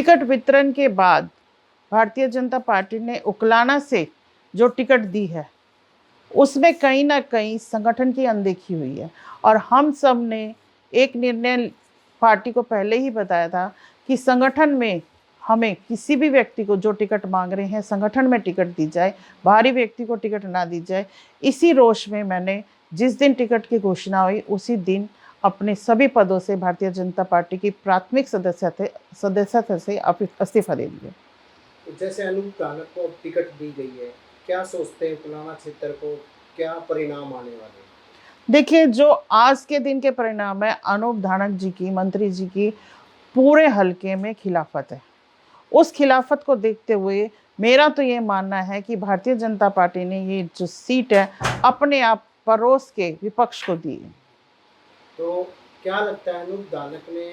Ticket वितरण के बाद भारतीय जनता पार्टी ने उकलाना से जो टिकट दी है उसमें कहीं ना कहीं संगठन की अनदेखी हुई है। और हम सब ने एक निर्णय पार्टी को पहले ही बताया था कि संगठन में हमें किसी भी व्यक्ति को जो टिकट मांग रहे हैं संगठन में टिकट दी जाए, बाहरी व्यक्ति को टिकट ना दी जाए। इसी रोष में मैंने जिस दिन टिकट की घोषणा हुई उसी दिन अपने सभी पदों से भारतीय जनता पार्टी की प्राथमिक सदस्यता से इस्तीफा दे दिया। तो जैसे अनूप धानक को अब टिकट दी गई है, क्या सोचते हैं पुलाना क्षेत्र को क्या परिणाम आने वाले हैं? देखिए, जो आज के दिन के परिणाम है, अनूप धानक जी की, मंत्री जी की पूरे हलके में खिलाफत है। उस खिलाफत को देखते हुए मेरा तो ये मानना है कि भारतीय जनता पार्टी ने ये जो सीट है अपने आप परोस के विपक्ष को दी है। तो क्या लगता है अनूप धानक ने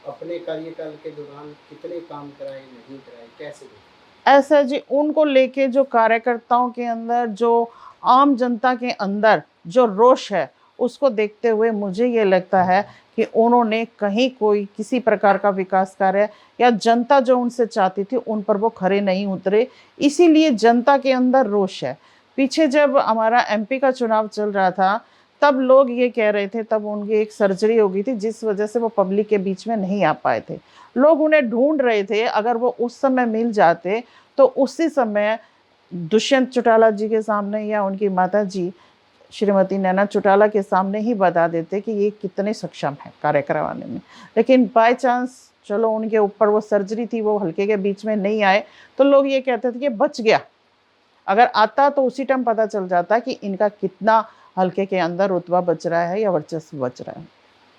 अपने कार्यकाल के दौरान कितने काम कराए, नहीं कराए, कैसे देखते हैं? ऐसा जी, उनको लेके जो कार्यकर्ताओं के अंदर, जो आम जनता के अंदर जो रोष है, उसको देखते हुए मुझे ये लगता है कि उन्होंने कहीं कोई किसी प्रकार का विकास कार्य या जनता जो उनसे चाहती थी उन पर वो खरे नहीं उतरे, इसीलिए जनता के अंदर रोष है। पीछे जब हमारा एमपी का चुनाव चल रहा था तब लोग ये कह रहे थे, तब उनकी एक सर्जरी हो गई थी जिस वजह से वो पब्लिक के बीच में नहीं आ पाए थे। लोग उन्हें ढूंढ रहे थे, अगर वो उस समय मिल जाते तो उसी समय दुष्यंत चौटाला जी के सामने या उनकी माता जी श्रीमती नैना चौटाला के सामने ही बता देते कि ये कितने सक्षम है कार्य करवाने में। लेकिन बाय चांस चलो उनके ऊपर वो सर्जरी थी, वो हल्के के बीच में नहीं आए, तो लोग ये कहते थे कि बच गया। अगर आता तो उसी टाइम पता चल जाता कि इनका कितना हल्के के अंदर रुतबा बच रहा है या वर्चस्व बच रहा है।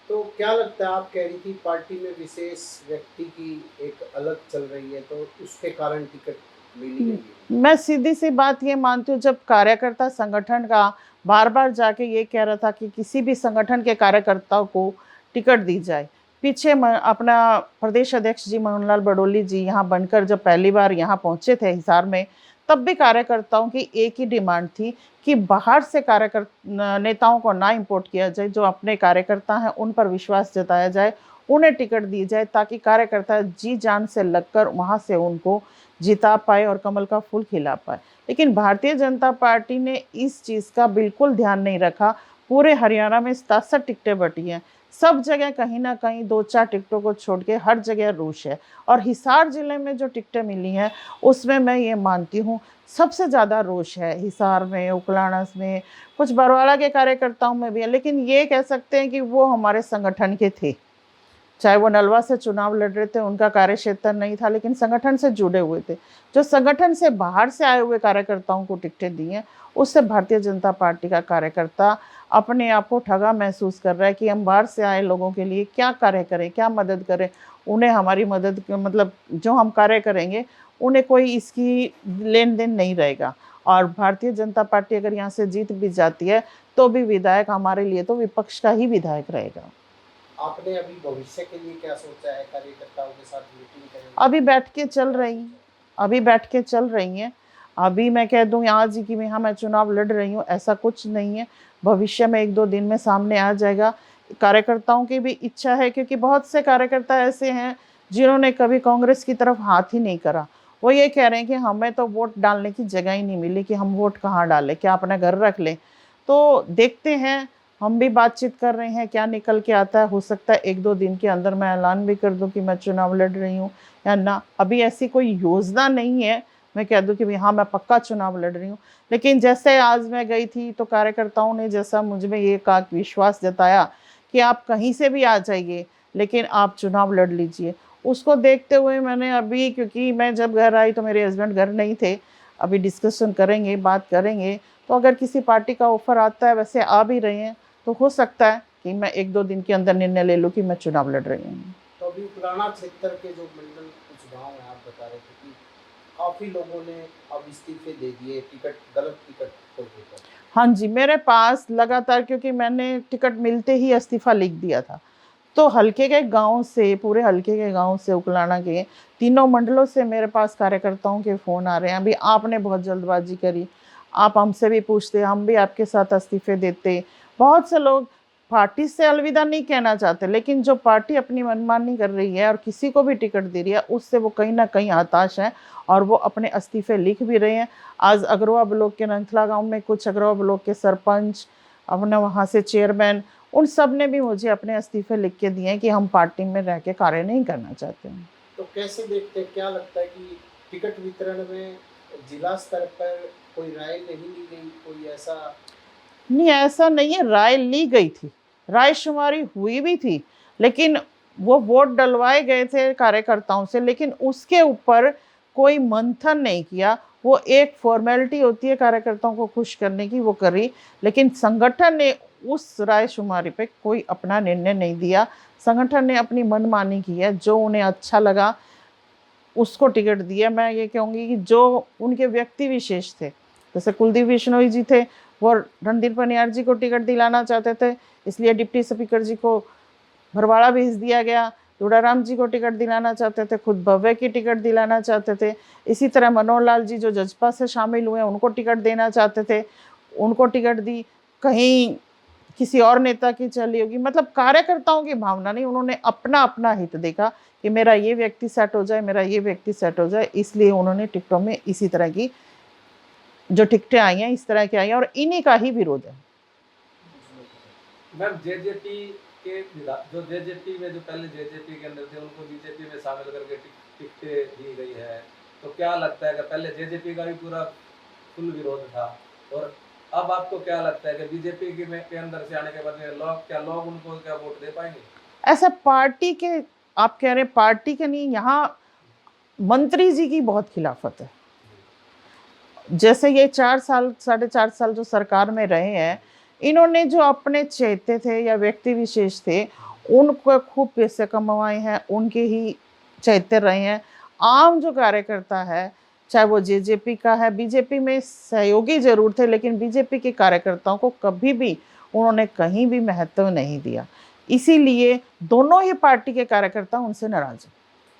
तो क्या लगता है, आप कह रही थी पार्टी में विशेष व्यक्ति की एक अलग चल रही है, तो उसके कारण टिकट मिली नहीं है? मैं सीधी सी बात ये मानती हूँ, जब कार्यकर्ता संगठन का बार बार जाके ये कह रहा था कि किसी भी संगठन के कार्यकर्ताओं को टिकट दी जाए। पीछे अपना प्रदेश अध्यक्ष जी मनोहर लाल बड़ोली जी यहाँ बनकर जब पहली बार यहाँ पहुँचे थे हिसार में, तब भी कार्यकर्ताओं की एक ही डिमांड थी कि बाहर से कार्यकर्ता नेताओं को ना इम्पोर्ट किया जाए, जो अपने कार्यकर्ता हैं उन पर विश्वास जताया जाए, उन्हें टिकट दी जाए ताकि कार्यकर्ता जी जान से लगकर वहाँ से उनको जिता पाए और कमल का फूल खिला पाए। लेकिन भारतीय जनता पार्टी ने इस चीज़ का बिल्कुल ध्यान नहीं रखा। पूरे हरियाणा में 67 टिकटें बटी हैं, सब जगह कहीं ना कहीं 2-4 टिकटों को छोड़ के हर जगह रोष है। और हिसार जिले में जो टिकटें मिली हैं उसमें मैं ये मानती हूँ सबसे ज़्यादा रोष है। हिसार में, उकलाना में, कुछ बरवाला के कार्यकर्ताओं में भी है, लेकिन ये कह सकते हैं कि वो हमारे संगठन के थे। चाहे वो नलवा से चुनाव लड़ रहे थे, उनका कार्य क्षेत्र नहीं था, लेकिन संगठन से जुड़े हुए थे। जो संगठन से बाहर से आए हुए कार्यकर्ताओं को टिकटें दी हैं, उससे भारतीय जनता पार्टी का कार्यकर्ता अपने आप को ठगा महसूस कर रहा है कि हम बाहर से आए लोगों के लिए क्या कार्य करें, क्या मदद करें। उन्हें हमारी मदद मतलब जो हम कार्य करेंगे उन्हें कोई इसकी लेन देन नहीं रहेगा। और भारतीय जनता पार्टी अगर यहाँ से जीत भी जाती है तो भी विधायक हमारे लिए तो विपक्ष का ही विधायक रहेगा। आपने अभी भविष्य के लिए क्या सोचा है? कार्यकर्ताओं के साथ मीटिंग करेंगे? अभी बैठ के चल रही हैं। अभी मैं कह दूँ आज ही कि हाँ मैं चुनाव लड़ रही हूँ, ऐसा कुछ नहीं है। भविष्य में 1-2 दिन में सामने आ जाएगा। कार्यकर्ताओं की भी इच्छा है, क्योंकि बहुत से कार्यकर्ता ऐसे हैं जिन्होंने कभी कांग्रेस की तरफ हाथ ही नहीं करा। वो ये कह रहे हैं कि हमें तो वोट डालने की जगह ही नहीं मिली, कि हम वोट कहाँ डालें, क्या अपना घर रख लें। तो देखते हैं, हम भी बातचीत कर रहे हैं, क्या निकल के आता है। हो सकता है 1-2 दिन के अंदर मैं ऐलान भी कर दूं कि मैं चुनाव लड़ रही हूँ या ना। अभी ऐसी कोई योजना नहीं है मैं कह दूं कि भाई हाँ मैं पक्का चुनाव लड़ रही हूँ। लेकिन जैसे आज मैं गई थी तो कार्यकर्ताओं ने जैसा मुझ में ये का विश्वास जताया कि आप कहीं से भी आ जाइए लेकिन आप चुनाव लड़ लीजिए, उसको देखते हुए मैंने अभी, क्योंकि मैं जब घर आई तो मेरे हस्बैंड घर नहीं थे, अभी डिस्कशन करेंगे, बात करेंगे। तो अगर किसी पार्टी का ऑफर आता है, वैसे आ भी रहे हैं, तो हो सकता है कि मैं 1-2 दिन के अंदर निर्णय ले लूँ कि मैं चुनाव लड़ रही हूँ। तो अभी पुराना क्षेत्र के जो मंडल कुछ गाँव हैं, आप बता रहे थे कि काफ़ी लोगों ने अब इस्तीफे दे दिए टिकट, गलत टिकट को लेकर। हाँ जी, मेरे पास लगातार, क्योंकि मैंने टिकट मिलते ही इस्तीफा लिख दिया था, तो हल्के के गाँव से, पूरे हल्के के गाँव से, उकलाना के तीनों मंडलों से मेरे पास कार्यकर्ताओं के फ़ोन आ रहे हैं। अभी आपने बहुत जल्दबाजी करी, आप हमसे भी पूछते, हम भी आपके साथ इस्तीफे देते। बहुत से लोग पार्टी से अलविदा नहीं कहना चाहते, लेकिन जो पार्टी अपनी मनमानी कर रही है और किसी को भी टिकट दे रही है, उससे वो कहीं ना कहीं हताश हैं और वो अपने इस्तीफे लिख भी रहे हैं। आज अग्रवा ब्लॉक के नंथला गांव में कुछ अग्रवा ब्लॉक के सरपंच, अपने वहाँ से चेयरमैन, उन सब ने भी मुझे अपने इस्तीफे लिख के दिए हैं कि हम पार्टी में रह के कार्य नहीं करना चाहते हैं। तो कैसे देखते हैं, क्या लगता है कि टिकट वितरण में जिला स्तर पर कोई राय नहीं ली गई, कोई ऐसा? नहीं, ऐसा नहीं है, राय ली गई थी, रायशुमारी हुई भी थी, लेकिन वो वोट डलवाए गए थे कार्यकर्ताओं से, लेकिन उसके ऊपर कोई मंथन नहीं किया। वो एक फॉर्मेलिटी होती है कार्यकर्ताओं को खुश करने की, वो करी, लेकिन संगठन ने उस रायशुमारी पे कोई अपना निर्णय नहीं दिया। संगठन ने अपनी मनमानी की है, जो उन्हें अच्छा लगा उसको टिकट दिया। मैं ये कहूँगी कि जो उनके व्यक्ति विशेष थे, जैसे कुलदीप बिश्नोई जी थे, वो रणधीर पनियार जी को टिकट दिलाना चाहते थे, इसलिए डिप्टी स्पीकर जी को भरवाड़ा भेज दिया गया। जोड़ाराम जी को टिकट दिलाना चाहते थे, खुद भव्य की टिकट दिलाना चाहते थे। इसी तरह मनोहर लाल जी जो जजपा से शामिल हुए, उनको टिकट देना चाहते थे, उनको टिकट दी। कहीं किसी और नेता की चली होगी, मतलब कार्यकर्ताओं की भावना नहीं, उन्होंने अपना अपना हित देखा कि मेरा ये व्यक्ति सेट हो जाए, मेरा ये व्यक्ति सेट हो जाए, इसलिए उन्होंने टिकटों में इसी तरह की जो टिकटें आई हैं, इस तरह की आई हैं, और इन्हीं का ही विरोध है। मैम, जेजेपी के जो जेजेपी में जो पहले जेजेपी के अंदर थे, उनको बीजेपी में शामिल करके टिकटें दी गई है, तो क्या लगता है कि पहले जेजेपी का भी पूरा फुल विरोध था, और अब आपको क्या लगता है कि बीजेपी के अंदर से आने के बाद लोग उनको क्या वोट दे पाएंगे? ऐसा पार्टी के, आप कह रहे हैं पार्टी के नहीं, यहाँ मंत्री जी की बहुत खिलाफत है। जैसे ये 4 साल 4.5 साल जो सरकार में रहे हैं, इन्होंने जो अपने चहेते थे या व्यक्ति विशेष थे, उनको खूब पैसे कमवाए हैं, उनके ही चहेते रहे हैं। आम जो कार्यकर्ता है, चाहे वो जेजेपी का है, बीजेपी में सहयोगी जरूर थे, लेकिन बीजेपी के कार्यकर्ताओं को कभी भी उन्होंने कहीं भी महत्व नहीं दिया। इसीलिए दोनों ही पार्टी के कार्यकर्ता उनसे नाराज हैं।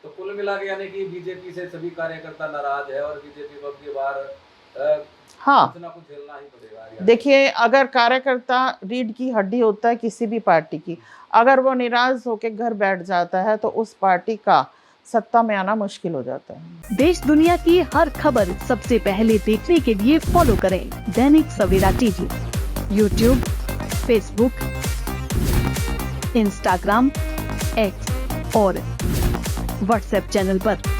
तो कुल मिला के यानी कि बीजेपी से सभी कार्यकर्ता नाराज है, और बीजेपी को अब की बार हाँ, कुछ ना कुछ झेलना ही पड़ेगा। देखिए, अगर कार्यकर्ता रीढ़ की हड्डी होता है किसी भी पार्टी की, अगर वो निराश होकर घर बैठ जाता है तो उस पार्टी का सत्ता में आना मुश्किल हो जाता है। देश दुनिया की हर खबर सबसे पहले देखने के लिए फॉलो करें Dainik Savera TV, YouTube, Facebook, Instagram, X और व्हाट्सएप चैनल पर।